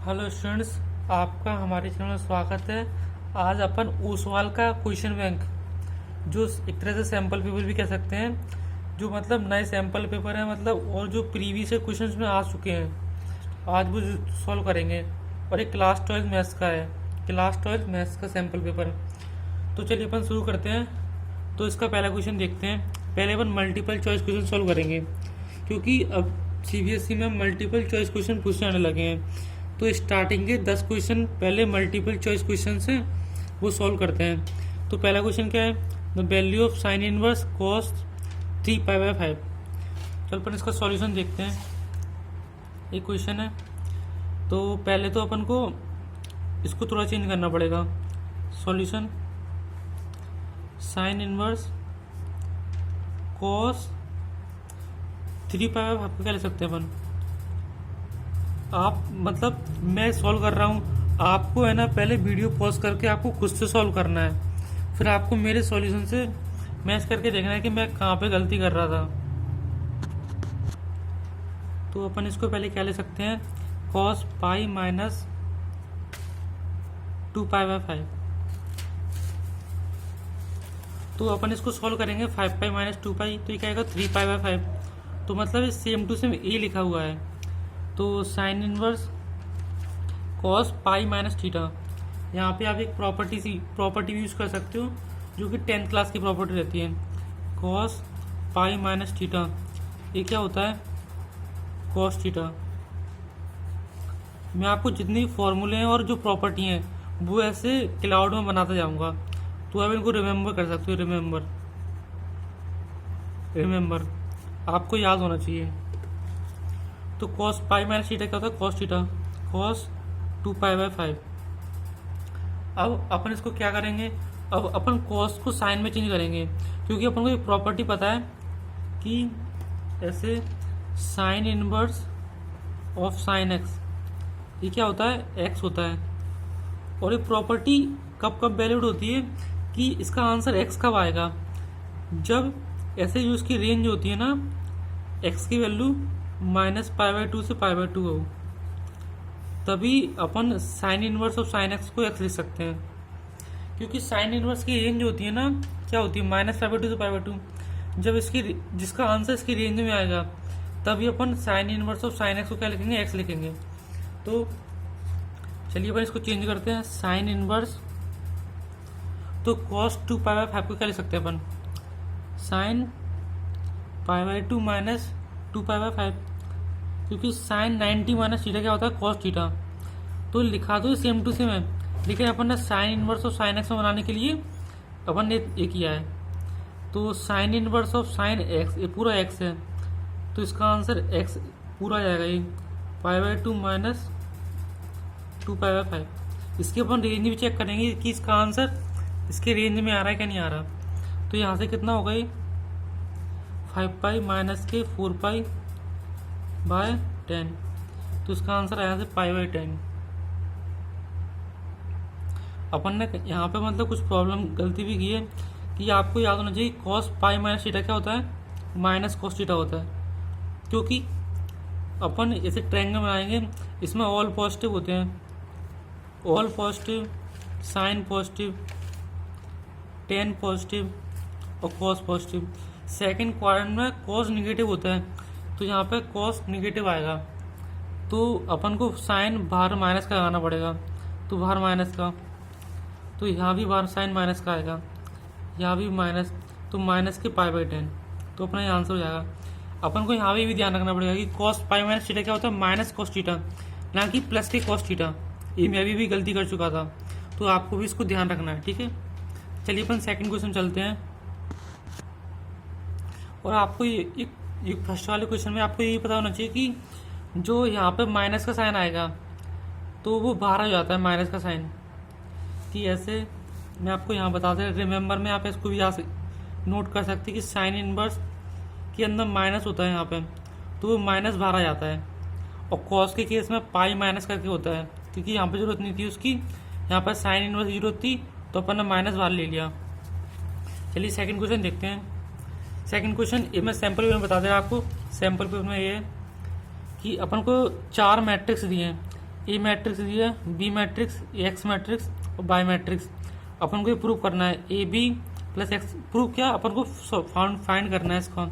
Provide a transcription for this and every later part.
Hello students, आपका हमारे channel में स्वागत है। आज अपन ओसवाल का क्वेश्चन बैंक, जो एक तरह से सैम्पल पेपर भी कह सकते हैं, जो मतलब नए सैम्पल पेपर है मतलब, और जो प्रीवियस क्वेश्चंस में आ चुके हैं, आज वो सॉल्व करेंगे। और एक क्लास 12 मैथ्स का है, क्लास 12 मैथ्स का सैम्पल पेपर। तो चलिए अपन शुरू करते हैं। तो इसका पहला क्वेश्चन देखते हैं। पहले अपन मल्टीपल चॉइस क्वेश्चन सॉल्व करेंगे, क्योंकि अब सीबीएसई में मल्टीपल चॉइस क्वेश्चन पूछने आने लगे हैं। तो स्टार्टिंग के 10 क्वेश्चन पहले मल्टीपल चॉइस क्वेश्चन से वो सॉल्व करते हैं। तो पहला क्वेश्चन क्या है? The value of sine inverse cos 3π/5। चल अपन इसका सॉल्यूशन देखते हैं। एक क्वेश्चन है, तो पहले तो अपन को इसको थोड़ा चेंज करना पड़ेगा। सॉल्यूशन साइन इनवर्स कॉस 3π/5 को क्या ले सकते हैं अपन? आप मतलब मैं सॉल्व कर रहा हूँ, आपको है ना पहले वीडियो पॉज करके आपको खुद से सॉल्व करना है। फिर आपको मेरे सॉल्यूशन से मैच करके देखना है कि मैं कहाँ पे गलती कर रहा था। तो अपन इसको पहले क्या ले सकते हैं? cos pi minus 2π/5। तो अपन इसको सॉल्व करेंगे 5π माइनस 2π, तो ये क्या आएगा 3π/5। तो मतलब सेम टू सेम ए लिखा हुआ है। तो sign inverse cos pi minus theta, यहाँ पे आप एक प्रॉपर्टी यूज कर सकते हो, जो कि 10th क्लास की प्रॉपर्टी रहती है। कॉस पाई माइनस थीटा, ये क्या होता है? Cos theta. मैं आपको जितनी फॉर्मूले हैं और जो प्रॉपर्टी हैं वो ऐसे क्लाउड में बनाता जाऊंगा, तो आप इनको रिमेंबर कर सकते हो। रिमेंबर आपको याद होना चाहिए। तो कॉस पाई माइनस थीटा क्या होता है? Cos theta, cos 2π/5। अब अपन इसको क्या करेंगे? अब अपन कॉस को साइन में चेंज करेंगे, क्योंकि अपन को एक प्रॉपर्टी पता है कि ऐसे sign inverse of sine x, ये क्या होता है? एक्स होता है। और ये प्रॉपर्टी कब कब वैलिड होती है कि इसका आंसर एक्स कब आएगा? जब ऐसे जो इसकी रेंज होती है ना, एक्स की वैल्यू -π/2 से π/2 हो, तभी अपन sine inverse of sine x को एक्स लिख सकते हैं। क्योंकि साइन इनवर्स की रेंज होती है ना, क्या होती है? -π/2 से π/2। जब इसकी जिसका आंसर इसकी रेंज में आएगा, तभी अपन sine inverse of sine x को क्या लिखेंगे? एक्स लिखेंगे। तो चलिए अपन इसको चेंज करते हैं। साइन इनवर्स, तो cos 2π/5 को क्या लिख सकते हैं अपन? साइन π/2 माइनस 2π/5, क्योंकि साइन 90 माइनस थीटा क्या होता है? Cos theta. तो लिखा दो सेम टू सेम है, लेकिन अपन ने sign inverse of sine x में बनाने के लिए अपन ने ये किया है। तो sign inverse of sine x, ये पूरा एक्स है, तो इसका आंसर एक्स पूरा आ जाएगा। ये π/2 माइनस 2π/5। इसकी अपन रेंज भी चेक करेंगे कि इसका आंसर इसके रेंज में आ रहा है क्या नहीं आ रहा। तो यहाँ से कितना होगा? ये 5π माइनस के 4π/10। तो इसका आंसर आया से π/10। अपन ने यहाँ पे मतलब कुछ प्रॉब्लम गलती भी की है कि आपको याद होना चाहिए cos पाई माइनस थीटा क्या होता है? माइनस cos थीटा होता है। क्योंकि अपन ऐसे ट्रायंगल बनाएंगे, इसमें ऑल पॉजिटिव होते हैं, all positive, sine positive, tan positive और cos पॉजिटिव। सेकंड क्वाड्रेंट में cos निगेटिव होता है, तो यहाँ पे cos निगेटिव आएगा। तो अपन को साइन बाहर माइनस का लगाना पड़ेगा, तो बाहर माइनस का, तो यहाँ भी बाहर साइन माइनस का आएगा, यहाँ भी माइनस, तो माइनस के π/10। तो अपना ये आंसर हो जाएगा। अपन को यहाँ भी ध्यान रखना पड़ेगा कि cos पाई माइनस थीटा क्या होता है? माइनस cos थीटा, ना कि प्लस के cos थीटा। ये मैं भी गलती कर चुका था, तो आपको भी इसको ध्यान रखना है, ठीक है। चलिए अपन सेकंड क्वेश्चन चलते हैं। और आपको ये फर्स्ट वाले क्वेश्चन में आपको ये पता होना चाहिए कि जो यहाँ पे माइनस का साइन आएगा, तो वो बाहर आ जाता है माइनस का साइन। कि ऐसे मैं आपको यहाँ बता दें, रिमेंबर में आप इसको भी यहाँ नोट कर सकते हैं कि साइन इनवर्स के अंदर माइनस होता है यहाँ पे, तो वो माइनस बाहर आ जाता है। और कॉस के केस में पाई माइनस करके होता है, क्योंकि यहाँ पे जरूरत नहीं थी उसकी, यहाँ पर साइन इनवर्स की जरूरत थी, तो अपन ने माइनस बाहर ले लिया। चलिए सेकंड क्वेश्चन देखते हैं। सेकंड क्वेश्चन ये मैं सैम्पल पेपर में बता दे रहा आपको। सैम्पल पेपर में ये है कि अपन को 4 मैट्रिक्स दिए हैं, ए मैट्रिक्स दिया, बी मैट्रिक्स, एक्स मैट्रिक्स और वाई मैट्रिक्स। अपन को ये प्रूव करना है A B plus X. Prove क्या, अपन को फाइंड करना है इसका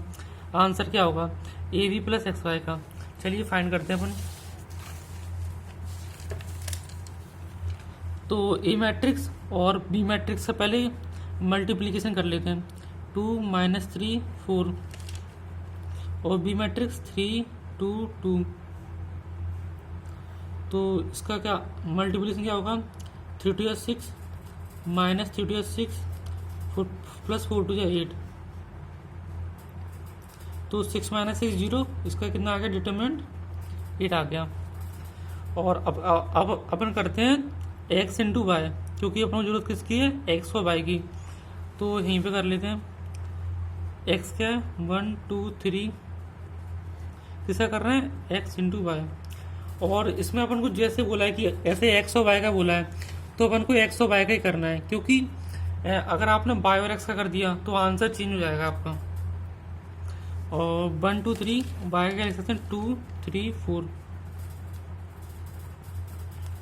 आंसर क्या होगा, A B plus X Y का। चलिए फाइंड करते हैं अपन। तो ए मैट्रिक्स और बी मैट्रिक्स से पहले मल्टीप्लीकेशन कर लेते हैं। 2 - 3 4 और बी मैट्रिक्स 3 2 2। तो इसका क्या मल्टीप्लिकेशन क्या होगा, 3 2 6 माइनस 3 2 6 प्लस 4 2 8। तो 6 - 6 0, इसका कितना आ गया डिटरमिनेंट 8 आ गया। और अब अपन करते हैं एक्स इंटू वाई, क्योंकि अपन को जरूरत किसकी है, एक्स और वाई की। तो यहीं पे कर लेते हैं। एक्स क्या है 1 2 3, किसका कर रहे हैं, एक्स इंटू वाई। और इसमें अपन को जैसे बोला है कि ऐसे एक्स और वाई का बोला है, तो अपन को एक्स और वाई का ही करना है, क्योंकि अगर आपने वाई और एक्स का कर दिया तो आंसर चेंज हो जाएगा आपका। और 1 2 3 वाई का लिख सकते हैं 2 3 4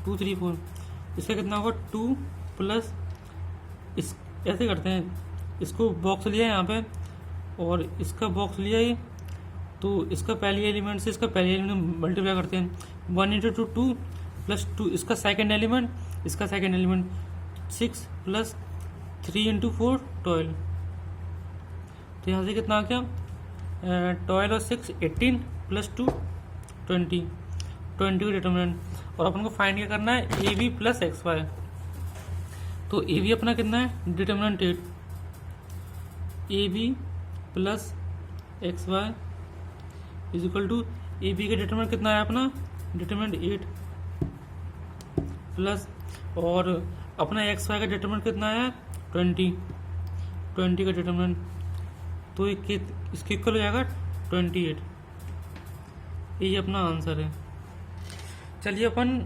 2 3 4। इसका कितना होगा 2 प्लस इस, ऐसे करते हैं, इसको बॉक्स लिया है यहाँ पे और इसका बॉक्स लिया है, तो इसका पहली एलिमेंट से इसका पहली एलिमेंट मल्टीप्लाई करते हैं। 1 × 2 2 प्लस 2 इसका सेकंड एलिमेंट, इसका सेकंड एलिमेंट 6 प्लस 3 × 4 12। तो यहाँ से कितना आ गया 12 और 6 18 प्लस 2 20 20 का डिटरमिनेंट। और अपन को फाइंड क्या करना है, A B plus X Y. तो ए बी अपना कितना है determinant 8, A B plus X Y is equal to, A B का डिटरमिनेंट कितना है अपना डिटरमिनेंट 8 प्लस, और अपना एक्स वाई का डिटरमिनेंट कितना है 20 का डिटरमिनेंट। तो इसके इक्वल हो जाएगा 28। ये अपना आंसर है। चलिए अपन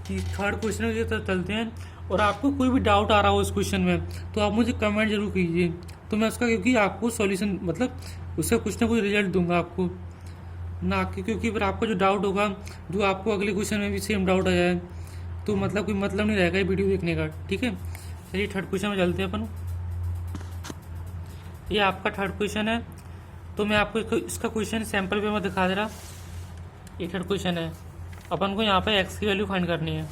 थर्ड क्वेश्चन की तरफ चलते हैं। और आपको कोई भी डाउट आ रहा हो इस क्वेश्चन में तो आप मुझे कमेंट जरूर कीजिए, तो मैं उसका, क्योंकि आपको सॉल्यूशन मतलब उसका कुछ ना कुछ रिजल्ट दूंगा आपको ना, क्योंकि फिर आपका जो डाउट होगा, जो आपको अगले क्वेश्चन में भी सेम डाउट आ जाए, तो मतलब कोई मतलब नहीं रहेगा ये वीडियो देखने का। ठीक है, चलिए थर्ड क्वेश्चन में चलते हैं अपन। ये आपका थर्ड क्वेश्चन है, तो मैं आपको इसका क्वेश्चन सैंपल पे मैं दिखा दे रहा। ये थर्ड क्वेश्चन है, अपन को यहाँ पे एक्स की वैल्यू फाइंड करनी है।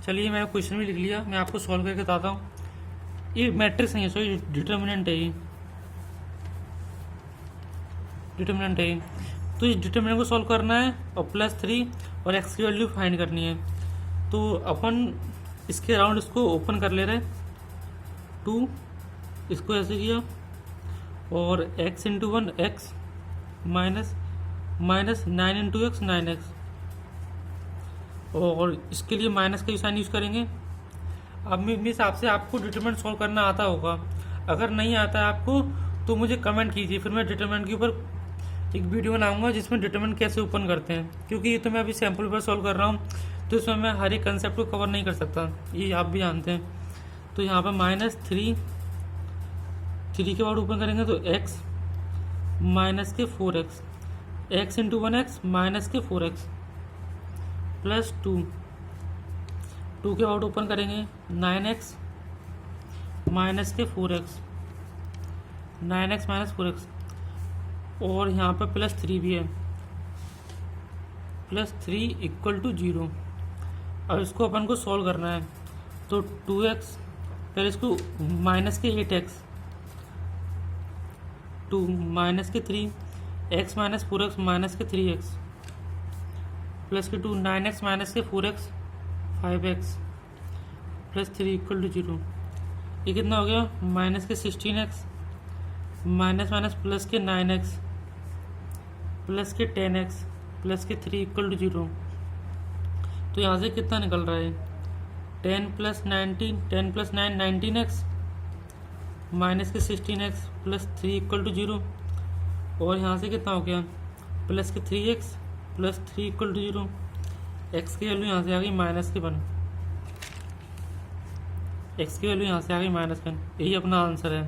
चलिए मैं क्वेश्चन भी लिख लिया, मैं आपको सॉल्व करके बताता हूँ। ये मैट्रिक्स नहीं है, सॉरी डिटर्मिनेंट है, ये डिटर्मिनेंट है। तो इस डिटर्मिनेंट को सॉल्व करना है और +3 और एक्स की वैल्यू फाइंड करनी है। तो अपन इसके अराउंड इसको ओपन कर ले रहे हैं, 2 इसको ऐसे किया और x × 1 x minus 9 × x 9x, और इसके लिए माइनस का साइन यूज़ करेंगे। अब मेरे हिसाब से आपको डिटरमिनेंट सॉल्व करना आता होगा, अगर नहीं आता है आपको तो मुझे कमेंट कीजिए, फिर मैं डिटरमिनेंट के ऊपर एक वीडियो बनाऊंगा जिसमें डिटरमिनेंट कैसे ओपन करते हैं, क्योंकि ये तो मैं अभी सैम्पल पर सॉल्व कर रहा हूँ, तो इसमें मैं हर एक कंसेप्ट को कवर नहीं कर सकता, ये आप भी जानते हैं। तो यहाँ पर -3 के बाद ओपन करेंगे तो x माइनस के 4x, x × 1x माइनस के 4x प्लस 2 के बाद ओपन करेंगे 9x माइनस के 4x, 9x माइनस 4x, और यहाँ पर +3 भी है, +3 = 0। अब इसको अपन को सॉल्व करना है, तो 2x फिर इसको माइनस के 8x, 2 माइनस के 3 x माइनस 4x माइनस के 3x प्लस के 2 9x माइनस के 4x 5x प्लस 3 = 0। ये कितना हो गया माइनस के 16x माइनस माइनस प्लस के 9x प्लस के 10x प्लस के 3 = 0। तो यहाँ से कितना निकल रहा है 10 + 9 19x माइनस के 16x प्लस 3 = 0, और यहाँ से कितना हो गया प्लस के 3x प्लस 3 = 0। x की वैल्यू यहाँ से आ गई -1, x की वैल्यू यहाँ से आ गई -1। यही अपना आंसर है।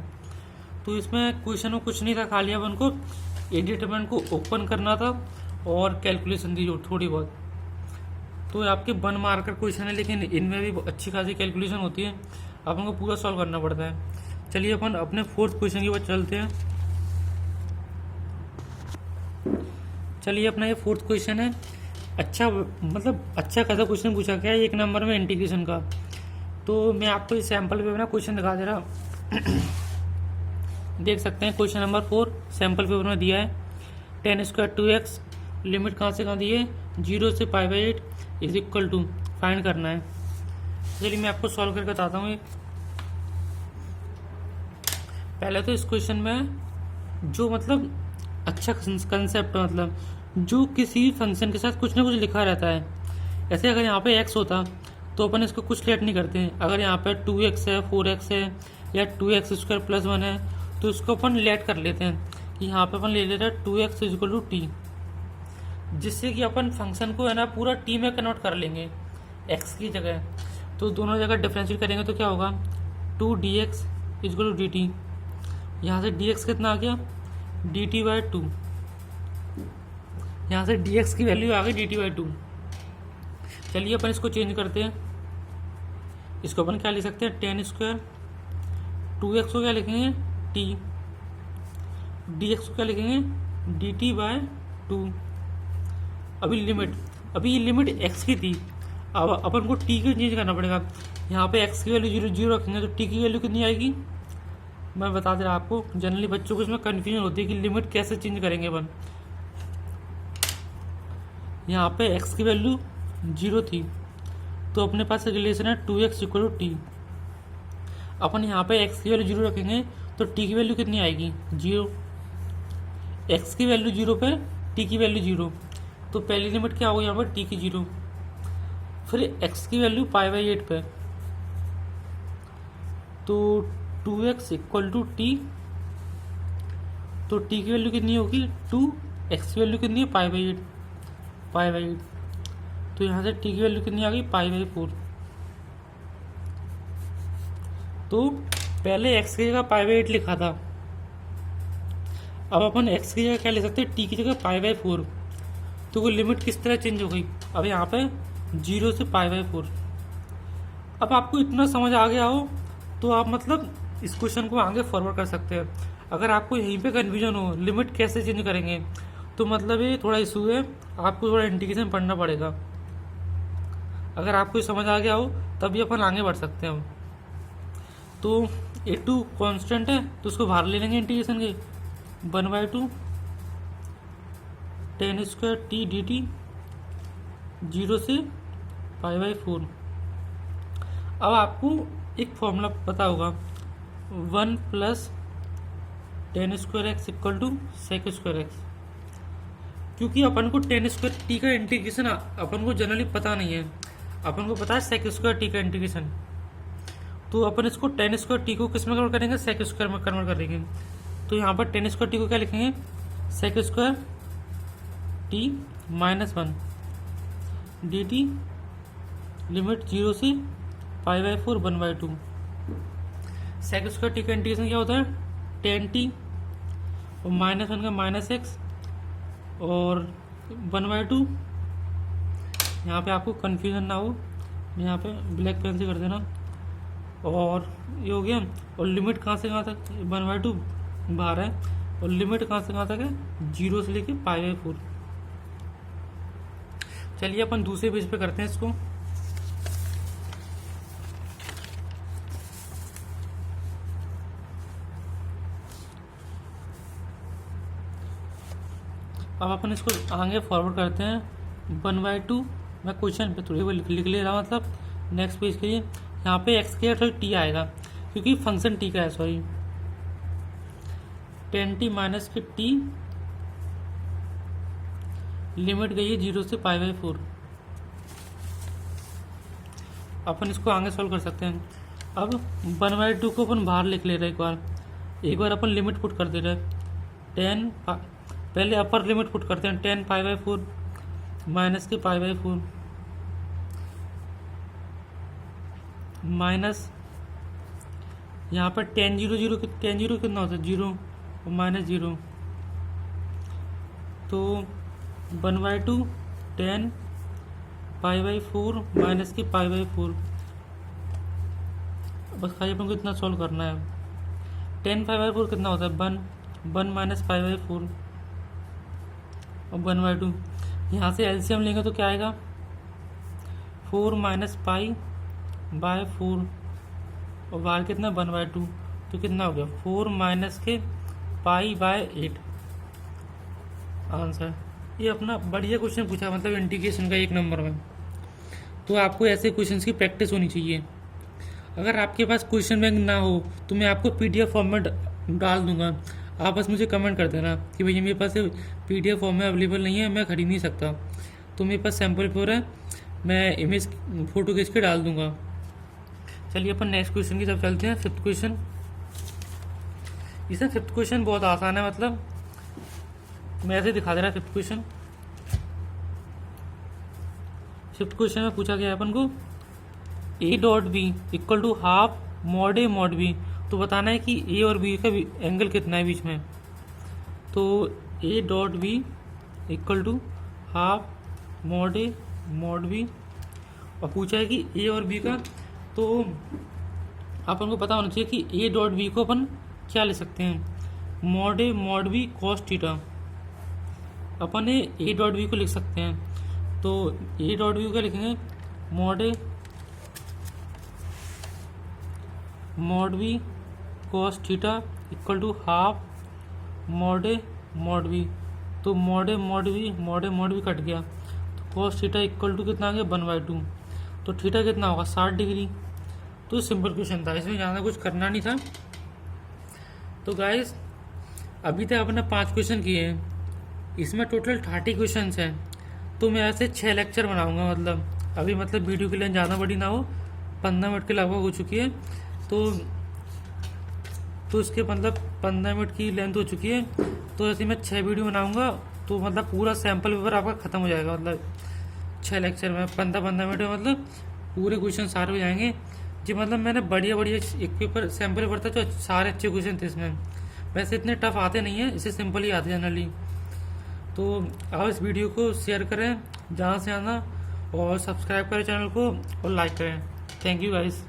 तो इसमें क्वेश्चन में कुछ नहीं था, खाली अपन को ए डिटरमिनेंट को ओपन करना था और कैलकुलेशन थी जो थोड़ी बहुत। तो आपके 1 मार्कर क्वेश्चन है, लेकिन इनमें भी अच्छी खासी कैलकुलेशन होती है, अपन को पूरा सॉल्व करना पड़ता है। चलिए अपन अपने 4th क्वेश्चन की बात चलते हैं। चलिए अपना ये 4th क्वेश्चन है। अच्छा खासा क्वेश्चन पूछा गया है 1 नंबर में इंटीग्रेशन का। तो मैं आपको इस सैम्पल पे अपना क्वेश्चन दिखा दे रहा देख सकते हैं। क्वेश्चन नंबर 4 सैम्पल पेपर में दिया है। 10² 2x लिमिट कहाँ से कहाँ दी है, 0 से π/8 इज इक्वल टू फाइंड करना है। चलिए मैं आपको सॉल्व करके बताता हूँ। पहले तो इस क्वेश्चन में जो मतलब अच्छा कंसेप्ट मतलब जो किसी फंक्शन के साथ कुछ ना कुछ लिखा रहता है। ऐसे अगर यहाँ पे x होता तो अपन इसको कुछ लेट नहीं करते हैं। अगर यहाँ पे 2x है, 4x है या 2x² + 1 है तो इसको अपन लेट कर लेते हैं कि यहाँ पे अपन ले लेते हैं 2x = t, जिससे कि अपन फंक्शन को है ना पूरा t में कन्वर्ट कर लेंगे x की जगह। तो दोनों जगह डिफ्रेंशिएट करेंगे तो क्या होगा, 2dx = dt। यहाँ से dx कितना आ गया, dt/2। यहाँ से dx की वैल्यू आ गई dt/2। चलिए अपन इसको चेंज करते हैं। इसको अपन क्या लिख सकते हैं, 10², 2x को क्या लिखेंगे t, dx को क्या लिखेंगे dt/2। अभी ये लिमिट x की थी, अब अपन को t को चेंज करना पड़ेगा। यहाँ पे x की वैल्यू 0 रखेंगे तो t की वैल्यू कितनी आएगी, मैं बता दे रहा आपको। जनरली बच्चों को इसमें कन्फ्यूजन होती है कि लिमिट कैसे चेंज करेंगे अपन। यहाँ पे x की वैल्यू 0 थी तो अपने पास रिलेशन है 2x = t। अपन यहाँ पे x की वैल्यू 0 रखेंगे तो t की वैल्यू कितनी आएगी, 0। x की वैल्यू 0 पे t की वैल्यू 0, तो पहली लिमिट क्या होगी यहाँ पर t की 0। फिर x की वैल्यू π/8 पे, तो 2x = t, तो t की वैल्यू कितनी होगी 2, x की वैल्यू कितनी है π/8। तो यहाँ से t की वैल्यू कितनी आ गई π/4। तो पहले x की जगह π/8 लिखा था, अब अपन x की जगह क्या ले सकते हैं, t की जगह π/4। तो वो लिमिट किस तरह चेंज हो गई, अब यहाँ पे 0 से π/4। अब आपको इतना समझ आ गया हो तो आप मतलब इस क्वेश्चन को आगे फॉरवर्ड कर सकते हैं। अगर आपको यहीं पे कन्फ्यूजन हो लिमिट कैसे चेंज करेंगे तो मतलब ये थोड़ा इशू है, आपको थोड़ा इंटीग्रेशन पढ़ना पड़ेगा। अगर आपको समझ आ गया हो तभी अपन आगे बढ़ सकते हैं। तो a2 कांस्टेंट है तो उसको बाहर ले लेंगे इंटीग्रेशन के, 1/2 10² t dt 0 से π/4। अब आपको एक फॉर्मूला पता होगा, 1 + 10² x = sec²x। क्योंकि अपन को 10² t का इंटीग्रेशन अपन को जनरली पता नहीं है, अपन को पता है sec² t का इंटीग्रेशन। तो अपन इसको 10² t को किस में कन्वर्ट करेंगे, sec² में कन्वर्ट करेंगे। तो यहाँ पर 10² t को क्या लिखेंगे, sec² t - 1 dt लिमिट 0 से π/4 1/2। sec² t का इंटीग्रेशन क्या होता है, 10t और -1 का -x और 1/2। यहाँ पे आपको कन्फ्यूजन ना हो, यहाँ पे ब्लैक पेन से कर देना। और ये हो गया, और लिमिट कहाँ से कहाँ तक, 1/2 बाहर है, और लिमिट कहाँ से कहाँ तक है, 0 से लेके π/4। चलिए अपन दूसरे पेज पे करते हैं इसको। अब अपन इसको आगे फॉरवर्ड करते हैं। 1/2 मैं क्वेश्चन पे थोड़ी लिख ले रहा हूँ, मतलब नेक्स्ट पेज के लिए। यहाँ पे x के अगर t आएगा क्योंकि फंक्शन t का है, सॉरी 10t - के t लिमिट गई है 0 से π/4। अपन इसको आगे सॉल्व कर सकते हैं। अब 1/2 को अपन बाहर लिख ले रहे हैं, एक बार अपन लिमिट पुट कर दे रहे हैं। 10 पहले अपर लिमिट पुट करते हैं, 10 π/4 माइनस के π/4 माइनस यहाँ पर 10 0 कितना होता है, 0 और -0। तो 1/2 10 π/4 माइनस की π/4। बस खाली अपन को इतना सॉल्व करना है। 10 π/4 कितना होता है 1 माइनस π/4 और 1/2। यहाँ से एलसीएम लेंगे तो क्या आएगा 4 माइनस π/4 और बाहर कितना 1/2, तो कितना हो गया 4 माइनस के π/8 आंसर। ये अपना बढ़िया क्वेश्चन पूछा, मतलब इंटीग्रेशन का 1 नंबर में। तो आपको ऐसे क्वेश्चंस की प्रैक्टिस होनी चाहिए। अगर आपके पास क्वेश्चन बैंक ना हो तो मैं आपको पीडीएफ फॉर्म में डाल दूंगा। आप बस मुझे कमेंट कर देना कि भैया मेरे पास पीडीएफ फॉर्म में अवेलेबल नहीं है, मैं खरीद नहीं सकता, तो मेरे पास सैम्पल पेपर है, मैं इमेज फोटो खींच के डाल दूंगा। चलिए अपन नेक्स्ट क्वेश्चन की तरफ चलते हैं। 5th question. इसमें 5th क्वेश्चन बहुत आसान है, मतलब मैं ऐसे दिखा दे रहा 5th क्वेश्चन। 5th क्वेश्चन में पूछा गया अपन को A dot B equal to half mod A mod B. तो बताना है कि ए और बी का एंगल कितना है बीच में। तो A dot B equal to half mod A mod B, और पूछा है कि ए और बी का, तो अपन को पता होना चाहिए कि ए डॉट बी को अपन क्या ले सकते हैं mod A mod B cos theta. अपन ए डॉट बी को लिख सकते हैं, तो ए डॉट बी को लिखेंगे mod A mod B cos theta equal to half mod A mod B. तो मॉड ए मॉड बी कट गया, तो कॉस थीटा इक्वल टू कितना आ गया 1/2। तो थीटा कितना होगा 60 डिग्री। तो सिंपल क्वेश्चन था, इसमें ज़्यादा कुछ करना नहीं था। तो गाइस अभी तक अपने 5 क्वेश्चन किए हैं, इसमें टोटल 30 क्वेश्चन हैं। तो मैं ऐसे 6 लेक्चर बनाऊंगा, मतलब अभी मतलब वीडियो की लेंथ ज़्यादा बड़ी ना हो, 15 मिनट के लगभग हो चुकी है। तो इसके मतलब 15 मिनट की लेंथ हो चुकी है। तो ऐसे मैं 6 वीडियो बनाऊंगा, तो मतलब पूरा सैम्पल पेपर आपका ख़त्म हो जाएगा। मतलब 6 लेक्चर में 15-15 मिनट में मतलब पूरे क्वेश्चन सारे हो जाएंगे जी। मतलब मैंने बढ़िया एक पेपर सैम्पल पेपर था जो सारे अच्छे क्वेश्चन थे इसमें। वैसे इतने टफ आते नहीं है, इसे सिंपल ही आते जनरली। तो आप इस वीडियो को शेयर करें जहाँ से आना, और सब्सक्राइब करें चैनल को और लाइक करें। Thank you guys.